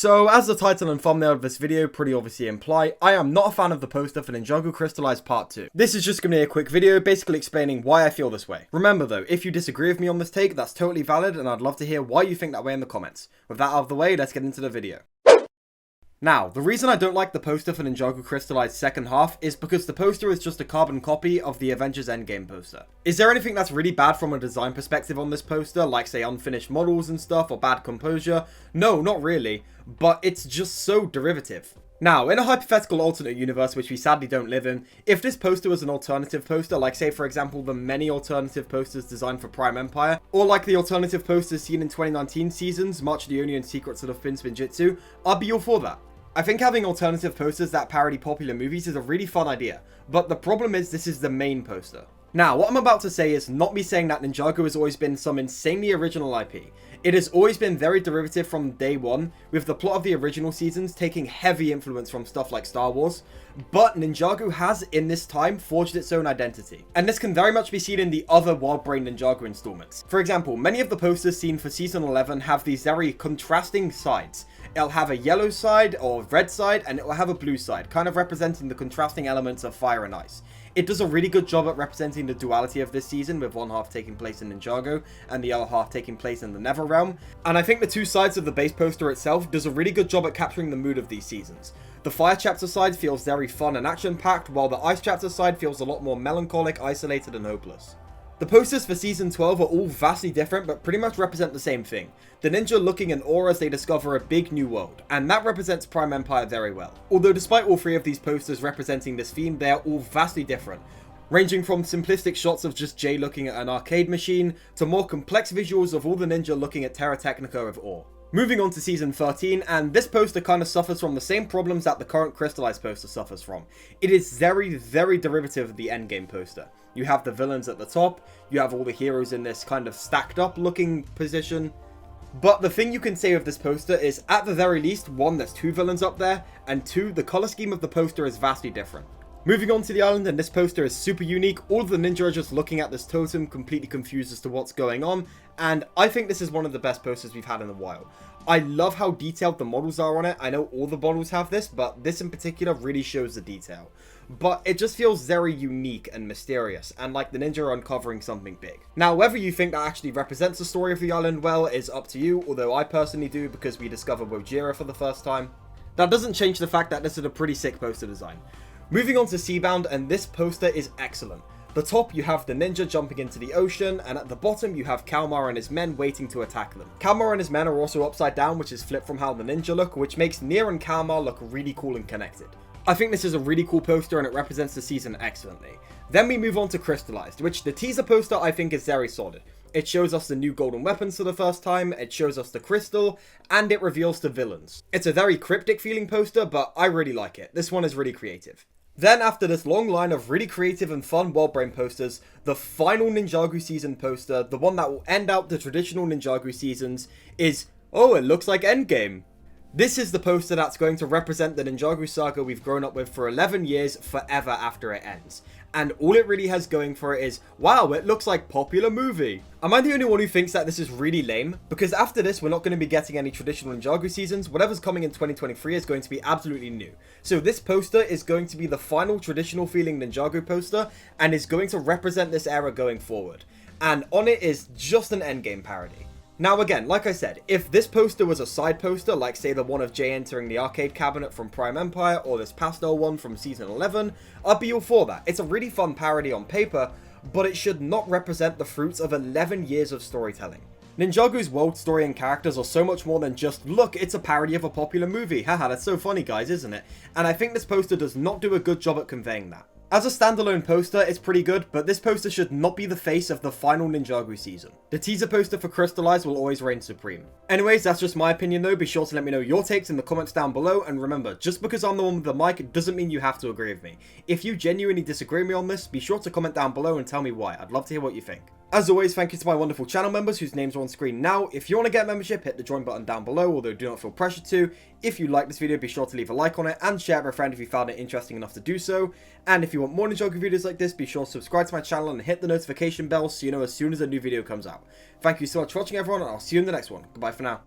So, as the title and thumbnail of this video pretty obviously imply, I am not a fan of the poster for Ninjago Crystalized Part 2. This is just going to be a quick video basically explaining why I feel this way. Remember though, if you disagree with me on this take, that's totally valid and I'd love to hear why you think that way in the comments. With that out of the way, let's get into the video. Now, the reason I don't like the poster for Ninjago Crystalized second half is because the poster is just a carbon copy of the Avengers Endgame poster. Is there anything that's really bad from a design perspective on this poster, like say unfinished models and stuff or bad composure? No, not really, but it's just so derivative. Now, in a hypothetical alternate universe which we sadly don't live in, if this poster was an alternative poster, like say for example the many alternative posters designed for Prime Empire, or like the alternative posters seen in 2019 seasons, March of the Oni and Secrets of the Fin's Fugitives, I'd be all for that. I think having alternative posters that parody popular movies is a really fun idea, but the problem is this is the main poster. Now, what I'm about to say is not me saying that Ninjago has always been some insanely original IP. It has always been very derivative from day one, with the plot of the original seasons taking heavy influence from stuff like Star Wars, but Ninjago has, in this time, forged its own identity. And this can very much be seen in the other Wild Brain Ninjago installments. For example, many of the posters seen for Season 11 have these very contrasting sides. It'll have a yellow side or red side, and it will have a blue side, kind of representing the contrasting elements of fire and ice. It does a really good job at representing the duality of this season, with one half taking place in Ninjago and the other half taking place in the Nether Realm. And I think the two sides of the base poster itself does a really good job at capturing the mood of these seasons. The fire chapter side feels very fun and action-packed, while the ice chapter side feels a lot more melancholic, isolated and hopeless. The posters for Season 12 are all vastly different, but pretty much represent the same thing. The ninja looking in awe as they discover a big new world, and that represents Prime Empire very well. Although despite all three of these posters representing this theme, they are all vastly different, ranging from simplistic shots of just Jay looking at an arcade machine, to more complex visuals of all the ninja looking at Terra Technica with awe. Moving on to Season 13, and this poster kind of suffers from the same problems that the current Crystalized poster suffers from. It is very derivative of the Endgame poster. You have the villains at the top, you have all the heroes in this kind of stacked up looking position. But the thing you can say of this poster is, at the very least, one, there's two villains up there, and two, the color scheme of the poster is vastly different. Moving on to the island, and this poster is super unique. All of the ninja are just looking at this totem, completely confused as to what's going on, and I think this is one of the best posters we've had in a while. I love how detailed the models are on it. I know all the models have this, but this in particular really shows the detail. But it just feels very unique and mysterious, and like the ninja are uncovering something big. Now, whether you think that actually represents the story of the island well is up to you, although I personally do because we discover Wojira for the first time. That doesn't change the fact that this is a pretty sick poster design. Moving on to Seabound, and this poster is excellent. The top, you have the ninja jumping into the ocean, and at the bottom, you have Kalmar and his men waiting to attack them. Kalmar and his men are also upside down, which is flipped from how the ninja look, which makes Nier and Kalmar look really cool and connected. I think this is a really cool poster, and it represents the season excellently. Then we move on to Crystalized, which the teaser poster I think is very solid. It shows us the new golden weapons for the first time, it shows us the crystal, and it reveals the villains. It's a very cryptic feeling poster, but I really like it. This one is really creative. Then after this long line of really creative and fun Wild Brain posters, the final Ninjago season poster, the one that will end out the traditional Ninjago seasons, is, oh, it looks like Endgame. This is the poster that's going to represent the Ninjago saga we've grown up with for 11 years forever after it ends. And all it really has going for it is, wow, it looks like popular movie. Am I the only one who thinks that this is really lame? Because after this, we're not going to be getting any traditional Ninjago seasons. Whatever's coming in 2023 is going to be absolutely new. So this poster is going to be the final traditional feeling Ninjago poster and is going to represent this era going forward. And on it is just an Endgame parody. Now again, like I said, if this poster was a side poster, like say the one of Jay entering the arcade cabinet from Prime Empire, or this pastel one from Season 11, I'd be all for that. It's a really fun parody on paper, but it should not represent the fruits of 11 years of storytelling. Ninjago's world story and characters are so much more than just, look, it's a parody of a popular movie. Haha, that's so funny guys, isn't it? And I think this poster does not do a good job at conveying that. As a standalone poster, it's pretty good, but this poster should not be the face of the final Ninjago season. The teaser poster for Crystalized will always reign supreme. Anyways, that's just my opinion though. Be sure to let me know your takes in the comments down below, and remember, just because I'm the one with the mic, it doesn't mean you have to agree with me. If you genuinely disagree with me on this, be sure to comment down below and tell me why. I'd love to hear what you think. As always, thank you to my wonderful channel members whose names are on screen now. If you want to get membership, hit the join button down below, although do not feel pressured to. If you like this video, be sure to leave a like on it and share it with a friend if you found it interesting enough to do so. And if you want more Ninjago videos like this, be sure to subscribe to my channel and hit the notification bell so you know as soon as a new video comes out. Thank you so much for watching everyone, and I'll see you in the next one. Goodbye for now.